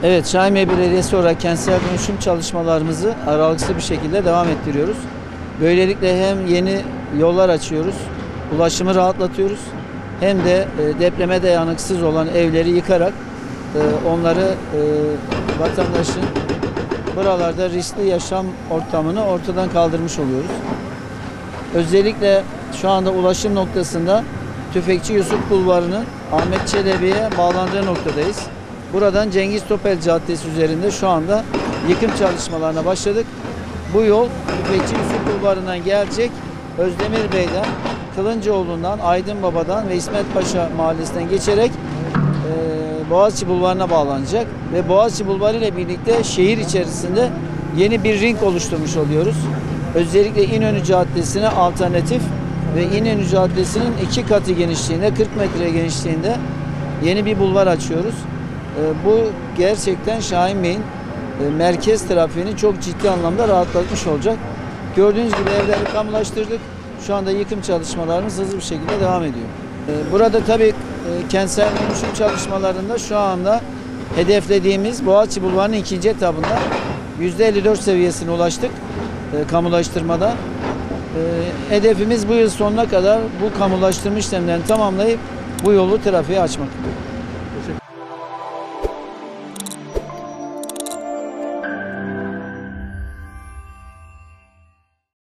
Evet, Şahin Bey Belediyesi olarak kentsel dönüşüm çalışmalarımızı aralıksız bir şekilde devam ettiriyoruz. Böylelikle hem yeni yollar açıyoruz, ulaşımı rahatlatıyoruz, hem de depreme dayanıksız olan evleri yıkarak onları vatandaşın buralarda riskli yaşam ortamını ortadan kaldırmış oluyoruz. Özellikle şu anda ulaşım noktasında Tüfekçi Yusuf Bulvarı'nın Ahmet Çelebi'ye bağlandığı noktadayız. Buradan Cengiz Topel Caddesi üzerinde şu anda yıkım çalışmalarına başladık. Bu yol Tüfekçi Yusuf Bulvarı'ndan gelecek, Özdemir Bey'den, Kılıncaoğlu'ndan, Aydınbaba'dan ve İsmet Paşa Mahallesi'nden geçerek Boğaziçi Bulvarı'na bağlanacak. Ve Boğaziçi Bulvarı ile birlikte şehir içerisinde yeni bir ring oluşturmuş oluyoruz. Özellikle İnönü Caddesi'ne alternatif ve İnönü Caddesi'nin 2 katı genişliğinde, 40 metre genişliğinde yeni bir bulvar açıyoruz. Bu gerçekten Şahin Bey'in merkez trafiğini çok ciddi anlamda rahatlatmış olacak. Gördüğünüz gibi evleri kamulaştırdık. Şu anda yıkım çalışmalarımız hızlı bir şekilde devam ediyor. Burada tabii kentsel dönüşüm çalışmalarında şu anda hedeflediğimiz Boğaziçi Bulvarı'nın 2. etabında %54 seviyesine ulaştık kamulaştırmada. Hedefimiz bu yıl sonuna kadar bu kamulaştırma işlemlerini tamamlayıp bu yolu trafiğe açmak.